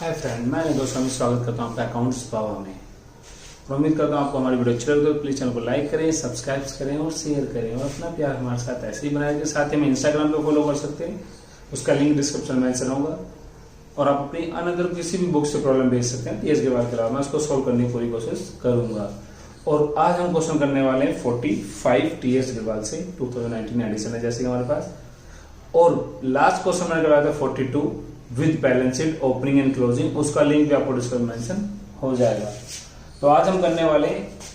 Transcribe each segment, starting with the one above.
Hi friend, मैं दोस्तों स्वागत करता हूँ आपका अकाउंट्स पावर में। उम्मीद करता हूँ आपको हमारी वीडियो अच्छी लगे तो प्लीज चैनल को लाइक करें, सब्सक्राइब करें और शेयर करें और अपना प्यार हमारे साथ ऐसे ही बनाए। साथ ही में इंस्टाग्राम पे फॉलो कर सकते हैं, उसका लिंक डिस्क्रिप्शन में मेंशन होगा। और आप अपनी अनदर किसी भी बुक से प्रॉब्लम भेज सकते हैं टीएस के बाद के अलावा, मैं उसको सोल्व करने की पूरी कोशिश करूंगा। और आज हम क्वेश्चन करने वाले हैं 45 टीएस गढ़वाल से 2019 एडिशन है जैसे हमारे पास। और लास्ट क्वेश्चन मैंने करवाया था 42 with balance sheet opening and closing, उसका लिंक भी आपको डिस्क्रिप्शन मेंशन हो जाएगा। तो आज हम करने वाले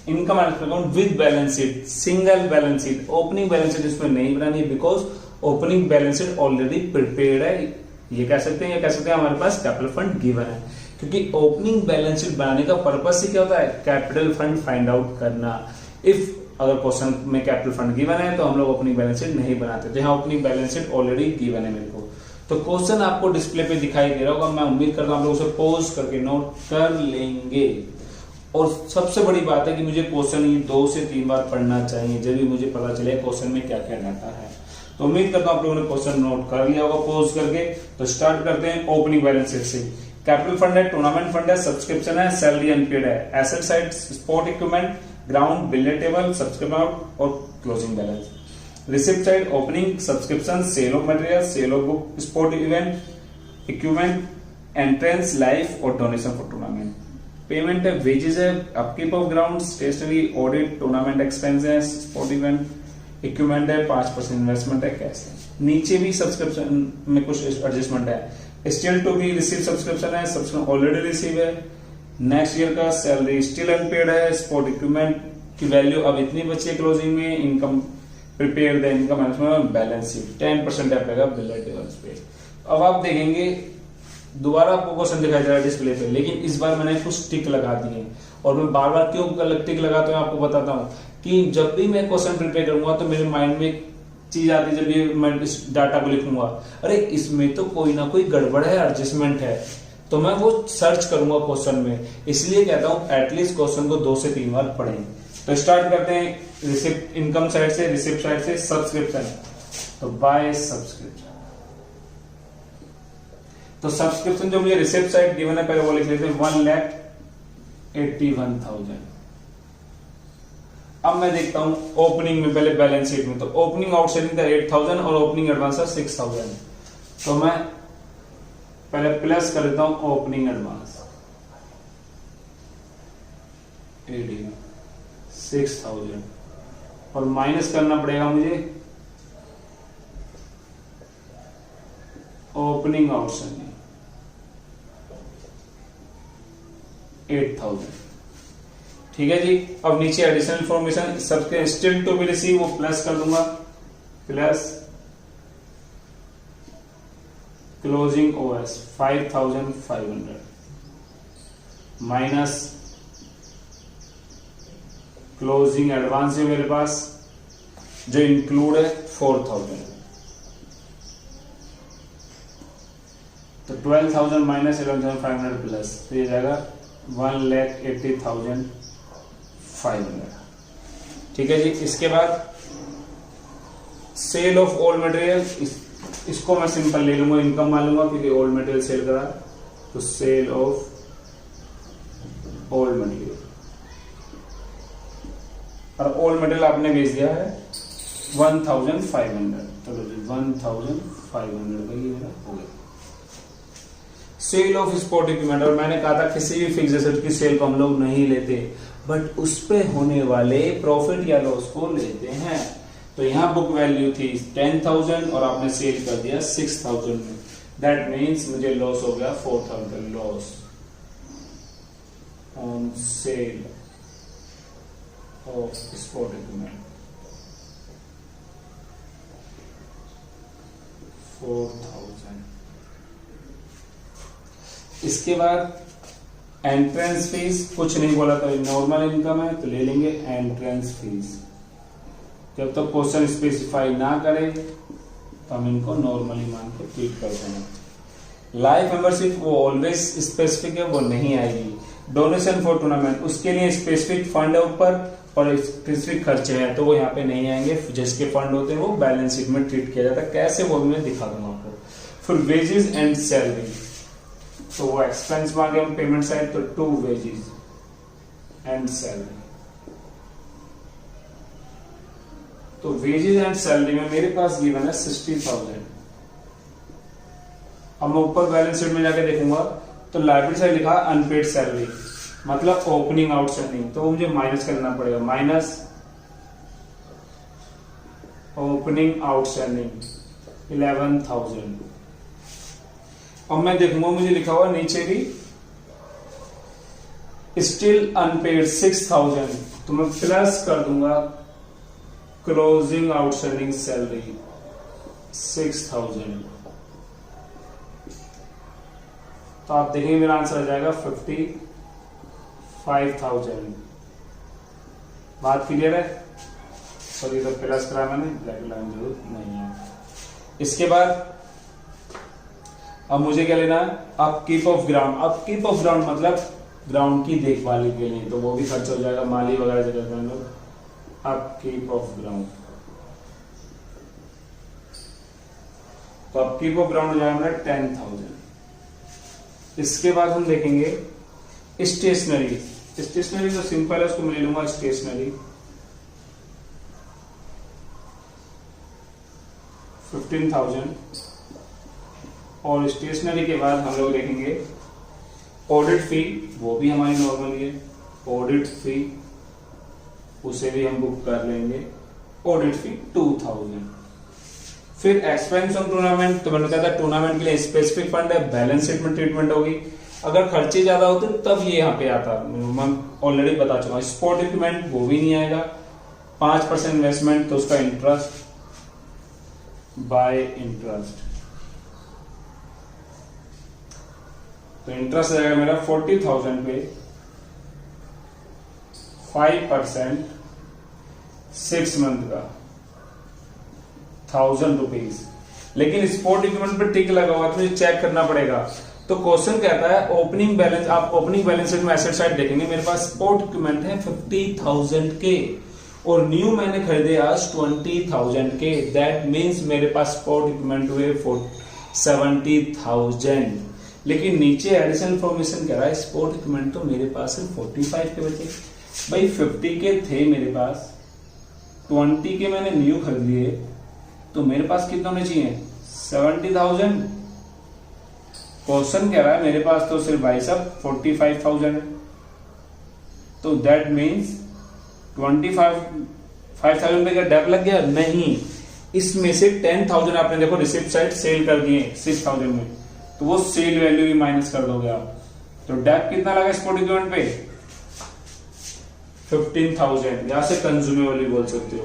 income and account with balance sheet, single balance sheet. Opening balance sheet इसमें नहीं बनानी है because opening balance sheet already prepared है। ये कह सकते हैं हमारे पास कैपिटल फंड गिवन है, क्योंकि ओपनिंग बैलेंस शीट बनाने का पर्पस ही क्या होता है, कैपिटल फंड फाइंड आउट करना। इफ अगर क्वेश्चन में कैपिटल फंड गिवन है तो हम लोग ओपनिंग बैलेंस शीट नहीं बनाते, तो यहाँ opening balance sheet already given है मेरे को। तो क्वेश्चन आपको डिस्प्ले पे दिखाई दे रहा होगा, मैं उम्मीद करता हूं आप लोग उसे पॉज करके नोट कर लेंगे। और सबसे बड़ी बात है कि मुझे क्वेश्चन ये 2 से 3 बार पढ़ना चाहिए, जब भी मुझे पता चले क्वेश्चन में क्या क्या डाटा है। तो उम्मीद करता हूं आप लोगों ने क्वेश्चन नोट कर लिया होगा पॉज करके। तो स्टार्ट करते हैं ओपनिंग बैलेंस शीट से। कैपिटल फंड है, टूर्नामेंट फंड है, सब्सक्रिप्शन है, सैलरी अनपेड है, asset side spot equipment, ground, bill table, subscription out और closing balance. Receipt side opening, subscription, sale of material, sale of book, sport event, equipment, entrance, life और donation for tournament. Payment है, wages है, upkeep of ground, stationery, audit, tournament expense है, sport event, equipment है, 5% investment है, cash है। नीचे भी subscription में कुछ एडजस्टमेंट है। Still to be receive subscription है, सब्सक्रिप्शन ऑलरेडी रिसीव है। नेक्स्ट ईयर का सैलरी स्टिल अनपेड है। स्पोर्ट इक्विपमेंट की वैल्यू अब इतनी बची है क्लोजिंग में। Income prepare the income management balance sheet 10% लगेगा बिल टेबल्स पे। अब आप देखेंगे दोबारा आपको क्वेश्चन दिखाई दे रहा है डिस्प्ले पे, लेकिन इस बार मैंने कुछ टिक लगा दिए। और मैं बार बार क्यों टिक लगाता हूँ आपको बताता हूँ कि जब भी मैं क्वेश्चन प्रिपेयर करूंगा तो मेरे माइंड में एक चीज आती है, जब भी मैं इस डाटा को लिखूंगा, अरे इसमें तो कोई ना कोई गड़बड़ है, एडजस्टमेंट है, तो मैं वो सर्च करूंगा क्वेश्चन में। इसलिए कहता हूँ एटलीस्ट क्वेश्चन को 2 से 3 बार पढ़ें। तो स्टार्ट करते हैं रिसिप्ट इनकम साइड से, रिसिप्ट साइड से सब्सक्रिप्शन। तो बाय सब्सक्रिप्शन, तो सब्सक्रिप्शन जो मुझे रिसिप्ट साइड गिवन है पहले वो लिख लेते हैं 1,81,000। अब मैं देखता हूं ओपनिंग में, पहले बैलेंस शीट में। तो ओपनिंग आउटस्टैंडिंग था 8,000 और ओपनिंग एडवांस था 6,000। तो मैं पहले प्लस कर देता हूं ओपनिंग एडवांस 6,000 और माइनस करना पड़ेगा मुझे ओपनिंग आउटस्टैंडिंग 8,000। ठीक है जी। अब नीचे एडिशनल इंफॉर्मेशन सबके स्टिल टू बी रिसीव, वो प्लस कर दूंगा, plus closing OS 5,500 minus closing advance है मेरे पास जो इंक्लूड है 4,000। तो 12,000 माइनस 11,500 प्लस, तो ये जाएगा 1,80,500। ठीक है जी। इसके बाद सेल ऑफ ओल्ड मटेरियल, इसको मैं सिंपल ले लूंगा, इनकम मान लूंगा क्योंकि ओल्ड मटेरियल सेल करा। तो सेल ऑफ ओल्ड मटेरियल, और ओल्ड मटेरियल आपने भेज दिया है 1,500। चलो जी 1,500 का ये मेरा हो गया। सेल ऑफ स्पोर्ट इक्विपमेंट, और मैंने कहा था किसी भी फिक्स एसेट की सेल को हम लोग नहीं लेते, बट उस पे होने वाले प्रॉफिट या लॉस को लेते हैं। तो यहां बुक वैल्यू थी 10,000 और आपने सेल कर दिया 6,000 में, दैट मीन्स मुझे लॉस हो गया 4,000 loss on sale of sport equipment 4,000। इसके बाद एंट्रेंस फीस कुछ नहीं बोला, तो नॉर्मल इनकम है तो ले लेंगे एंट्रेंस फीस। जब तक क्वेश्चन स्पेसिफाई ना करे तो हम इनको नॉर्मली मान के ट्रीट करते हैं। लाइफ मेंबरशिप वो ऑलवेज स्पेसिफिक है, वो नहीं आएगी। डोनेशन फॉर टूर्नामेंट, उसके लिए स्पेसिफिक फंड है ऊपर और स्पेसिफिक खर्चे हैं, तो वो यहाँ पे नहीं आएंगे। जिसके फंड होते हैं वो बैलेंस शीट में ट्रीट किया जाता है। कैसे वो मैं दिखा दूंगा आपको। फिर वेजेस एंड सैलरी, तो वो एक्सपेंस में आ गया हम पेमेंट साइड, तो टू वेजेस एंड सैलरी। तो वेजेस एंड सैलरी में मेरे पास गिवन है 60,000। अब मैं ऊपर बैलेंस शीट में जाके देखूंगा तो लायबिलिटी साइड लिखा अनपेड सैलरी, मतलब ओपनिंग आउटस्टैंडिंग, तो मुझे माइनस करना पड़ेगा, माइनस ओपनिंग आउटस्टैंडिंग 11,000। अब मैं देखूंगा मुझे लिखा हुआ नीचे भी स्टिल अनपेड 6,000, तो मैं प्लस कर दूंगा क्लोजिंग आउटस्टैंडिंग सैलरी 6,000। तो आप देखेंगे मेरा आंसर आ जाएगा 55,000। बात क्लियर है? और ये तो प्लस करा मैंने, ब्लैक लाइन जरूरत नहीं है। इसके बाद अब मुझे क्या लेना है, upkeep of ground. Upkeep of ground मतलब ग्राउंड की देखभाल के लिए, तो वो भी खर्च हो जाएगा, माली वगैरह से करते हैं लोग। अपकीप ऑफ ग्राउंड, तो अपकीप ऑफ ग्राउंड हो जाएगा मेरा 10,000। इसके बाद हम देखेंगे स्टेशनरी। स्टेशनरी तो सिंपल है, उसको मैं ले लूंगा स्टेशनरी 15,000। और स्टेशनरी के बाद हम लोग देखेंगे ऑडिट फी, वो भी हमारी नॉर्मल है, ऑडिट फी उसे भी हम बुक कर लेंगे, ऑडिट फी 2,000। फिर एक्सपेंस ऑन टूर्नामेंट, तो मैंने कहा था टूर्नामेंट के लिए स्पेसिफिक फंड है, बैलेंस शीट में ट्रीटमेंट होगी। अगर खर्चे ज्यादा होते तब ये यहाँ पे आता, मैं ऑलरेडी बता चुका हूँ। स्पोर्ट इक्विपमेंट वो भी नहीं आएगा, 5% इन्वेस्टमेंट, तो उसका इंटरेस्ट बाय इंटरेस्ट, तो इंटरेस्ट आएगा मेरा 40,000 पे 5% 6 मंथ का 1,000 रुपीज। लेकिन स्पोर्ट इक्विपमेंट पे टिक लगा हुआ, तो मुझे चेक करना पड़ेगा। तो क्वेश्चन कहता है ओपनिंग बैलेंस, आप ओपनिंग बैलेंस शीट में एसेट साइड देखेंगे, मेरे पास स्पोर्ट इक्विपमेंट है 50,000 के और न्यू मैंने खरीदे आज 20,000 के। दैट मीन्स मेरे पास स्पोर्ट इक्विपमेंट हुए 70,000। लेकिन नीचे एडिशनल इंफॉर्मेशन कह रहा है स्पोर्ट इक्विपमेंट तो मेरे पास है 45 के बचे। भाई 50 के थे मेरे पास, 20 के मैंने न्यू खरीद लिए, तो मेरे पास कितना होने चाहिए 70,000। क्वेश्चन कह रहा है मेरे पास तो सिर्फ भाई साहब 45,000 है, तो दैट मीन्स 25,000 रुपए का डेप लग गया। नहीं, इसमें से 10,000 आपने देखो रिसिप्ट साइड सेल कर दिए 6,000 में, तो वो सेल वैल्यू भी माइनस कर दोगे आप। तो डेप कितना लगा स्पोर्ट इक्विपमेंट पे 15,000, यहां से कंज्यूमेबल भी बोल सकते हो।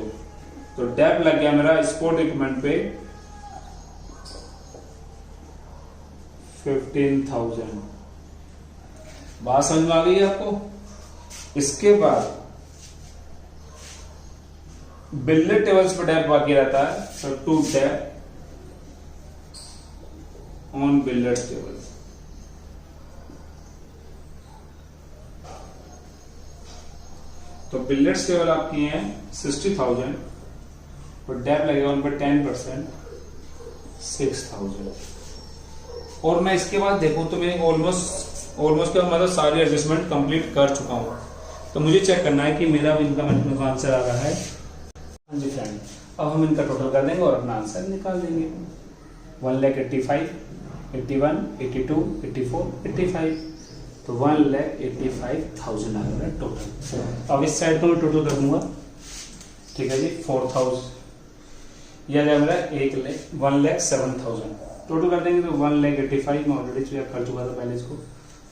तो डेप लग गया मेरा स्पोर्ट इक्विपमेंट पे 15,000। बात समझ में आ गई आपको? इसके बाद बिल्डर टेबल्स पर डेप बाकी रहता है, तो to dep on builders table. तो बिल्डर्स टेबल आपकी है 60,000 और डेप लगेगा उन पर 10% 6,000। और मैं इसके बाद देखूं तो मैं ऑलमोस्ट क्या मतलब सारी एडजस्टमेंट कंप्लीट कर चुका हूं। तो मुझे चेक करना है कि मेरा इनकम का आंसर आ रहा है। हाँ जी फ्रेंड, अब हम इनका टोटल कर देंगे और अपना आंसर निकाल देंगे। 1,85,000, 81, 82, 84, 85, तो 1,85,000 आ रहा है टोटल। अब इस साइड को मैं टोटल कर दूंगा, ठीक है जी। 4,000 यह जाएगा मेरा 1,07,000। टोटल कर देंगे तो 1,85,000 में ऑलरेडी चेक कर चुका था पहले इसको,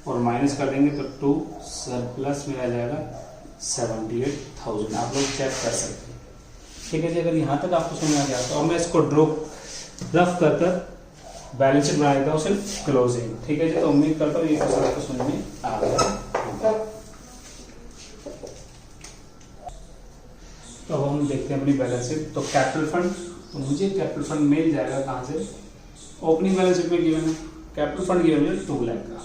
और माइनस कर देंगे तो 2 सरप्लस में आ जाएगा 78,000। आप लोग चेक कर सकते हैं, ठीक है जी। अगर यहाँ तक आपको समझ आ गया तो अब मैं इसको रफ कर बैलेंस शीट बना देता हूँ सिर्फ क्लोजिंग, ठीक है जी। तो उम्मीद करता हूँ ये क्वेश्चन आपको समझ में आ गया। तो अब हम देखते हैं अपनी बैलेंस शीट। तो कैपिटल फंड, तो मुझे कैपिटल फंड मिल जाएगा कहाँ से, ओपनिंग बैलेंस शीट में गिवन है कैपिटल फंड गिवन है 2 लाख का,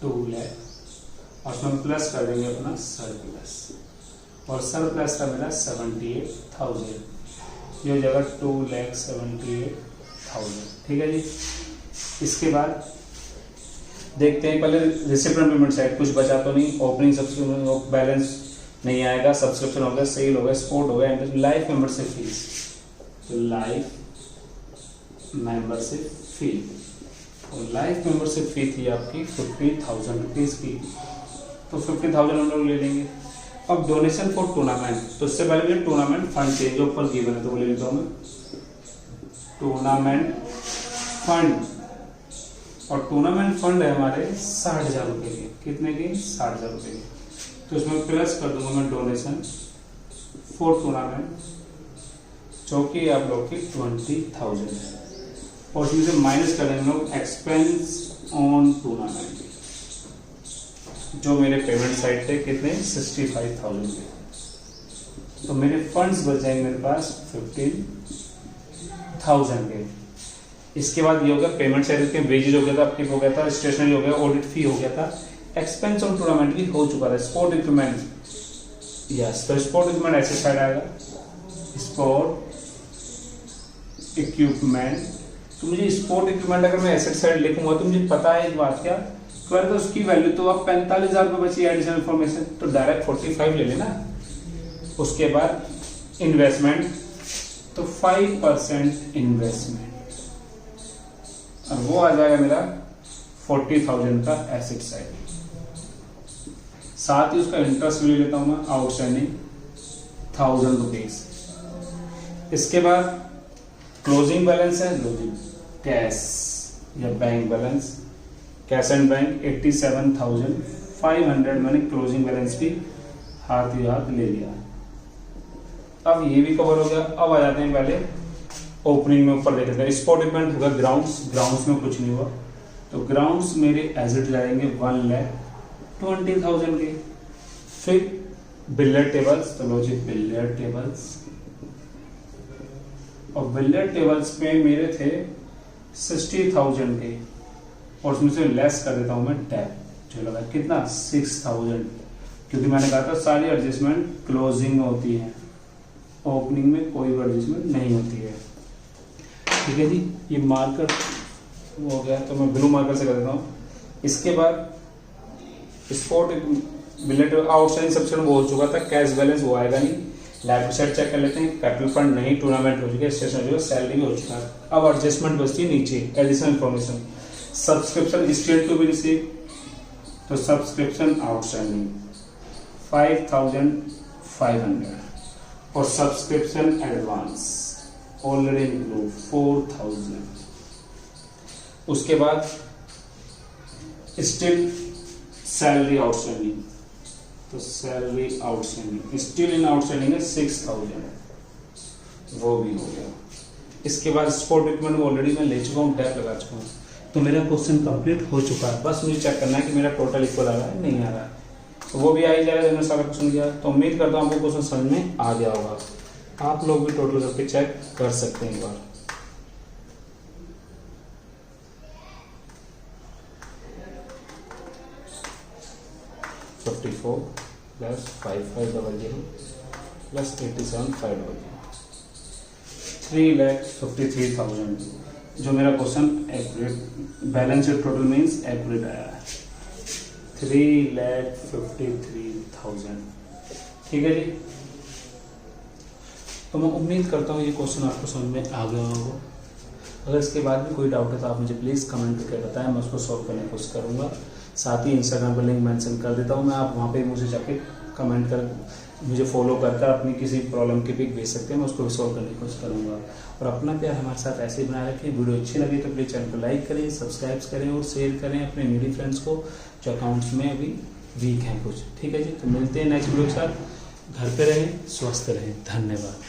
2 लाख और उसमें प्लस कर देंगे अपना सरप्लस, और सरप्लस का मेरा 78,000, ये हो जाएगा 2,78,000, ठीक है जी। इसके बाद देखते हैं पहले रिसिप्टेंट पेमेंट साइड, कुछ बचा तो नहीं, ओपनिंग सब्सक्रिप्शन बैलेंस नहीं आएगा, सब्सक्रिप्शन हो गया, सेल हो गया, स्पोर्ट हो गया, एंड लाइफ मेंबरशिप फीस। तो लाइफ मेंबरशिप फी, और लाइफ मेंबरशिप फी थी आपकी 50,000 रुपीज़ की, तो 50,000 हम लोग ले लेंगे। अब डोनेशन फॉर टूर्नामेंट, तो इससे पहले मुझे टूर्नामेंट फंड चाहिए जो ऊपर गिवन है, तो वो ले लेता हूँ मैं टूर्नामेंट फंड, और टूर्नामेंट फंड है हमारे 60,000 रुपये के। कितने के? 60,000 रुपये के। तो इसमें प्लस कर दूंगा मैं डोनेशन फॉर टूर्नामेंट, जो कि आप लोग की 20,000 है, और उसमें से माइनस कर देंगे हम लोग एक्सपेंस ऑन टूर्नामेंट, जो मेरे पेमेंट साइड थे कितने? 65,000 के। तो मेरे फंड्स बच जाएंगे मेरे पास 15,000 के। इसके बाद ये हो गया पेमेंट साइड के, वेजेज हो गया था, अपकेप हो गया था, स्टेशनरी हो गया, ऑडिट फी हो गया था, एक्सपेंस ऑन टूर्नामेंट भी हो चुका था, स्पोर्ट इक्विपमेंट, यस, तो स्पोर्ट इक्विपमेंट ऐसे साइड आएगा, स्पोर्ट इक्विपमेंट। तो मुझे स्पोर्ट इक्विपमेंट अगर मैं एसेट साइड लिखूंगा तो मुझे पता है एक बात क्या, तो उसकी वैल्यू तो अब 45,000 रुपये बची एडिशनल इन्फॉर्मेशन, तो डायरेक्ट 45 ले लेना। उसके बाद इन्वेस्टमेंट, तो 5% इन्वेस्टमेंट, और वो आ जाएगा मेरा 40,000 का एसेट साइड। साथ ही उसका इंटरेस्ट भी ले लेता हूं मैं, आउटस्टैंडिंग 1,000 रुपीज। इसके बाद क्लोजिंग बैलेंस है, कैश या bank balance, cash and bank 87,500 मैंने क्लोजिंग बैलेंस भी हाथ ही हाथ ले लिया। अब ये भी कवर हो गया। अब आ जाते हैं पहले ओपनिंग में, ऊपर देख लेते हैं। स्पोर्ट इवेंट होगा ग्राउंड्स में कुछ नहीं हुआ, तो ग्राउंड्स मेरे एसेट जाएंगे 1,20,000 के। फिर बिलियर्ड टेबल्स, तो लो जी बिलियर्ड टेबल्स, और बिलियर्ड टेबल्स में मेरे थे 60,000 के, और उसमें से लेस कर देता हूं मैं टैप, जो लगा कितना 6,000, क्योंकि मैंने कहा था सारी एडजस्टमेंट क्लोजिंग में होती है, ओपनिंग में कोई भी एडजस्टमेंट नहीं होती है। ठीक है जी, ये मार्कर हो गया, तो मैं ब्लू मार्कर से कर देता हूँ। इसके बाद स्पोर्ट बिलियर्ड आउटस्टैंडिंग सब्सक्रिप्शन वो हो चुका था, कैश बैलेंस वो आएगा नहीं। लेफ्ट साइड चेक कर लेते हैं, कैपिटल फंड नहीं, टूर्नामेंट हो चुका है, स्टेशन जो सैलरी भी हो चुका है। अब एडजस्टमेंट बचती है नीचे, additional information, subscription still to be receive, तो सब्सक्रिप्शन आउटस्टैंडिंग 5,500, और सब्सक्रिप्शन एडवांस ऑलरेडी इंक्लूड 4,000। उसके बाद स्टिल सैलरी आउटस्टैंडिंग, तो salary outstanding still in outstanding है 6,000, वो भी हो गया। इसके बाद स्पोर्ट इक्विपमेंट ऑलरेडी मैं ले चुका हूँ, टैप लगा चुका हूँ, तो मेरा क्वेश्चन कंप्लीट हो चुका है। बस मुझे चेक करना है कि मेरा टोटल इक्वल आ रहा है नहीं आ रहा है, तो वो भी आ ही जाएगा जब मैंने सारा क्वेश्चन किया। तो उम्मीद करता हूँ आपको क्वेश्चन समझ में आ गया होगा। आप लोग भी टोटल करके चेक कर सकते हैं एक बार। $54 प्लस 5500 प्लस 87,500, 3,53,000 जो मेरा question accurate, balance sheet total means accurate आया है 3,53,000। ठीक है जी, तो मैं उम्मीद करता हूँ ये क्वेश्चन आपको समझ में आ गया होगा। अगर इसके बाद भी कोई डाउट है तो आप मुझे प्लीज़ कमेंट करके बताएं, मैं उसको सॉल्व करने की कोशिश करूँगा। साथ ही इंस्टाग्राम पर लिंक मेंशन कर देता हूँ मैं, आप वहाँ पे मुझे जाके कमेंट कर, मुझे फॉलो करके अपनी किसी प्रॉब्लम की पिक भेज सकते हैं, मैं उसको भी सॉल्व करने की कोशिश करूँगा। और अपना प्यार हमारे साथ ऐसे ही बनाए रखें। वीडियो अच्छी लगी तो प्लीज़ चैनल को लाइक करें, सब्सक्राइब करें और शेयर करें अपने नीडी फ्रेंड्स को जो अकाउंट्स में अभी वीक हैं कुछ। ठीक है जी, तो मिलते हैं नेक्स्ट वीडियो के साथ। घर पे रहें, स्वस्थ रहें, धन्यवाद।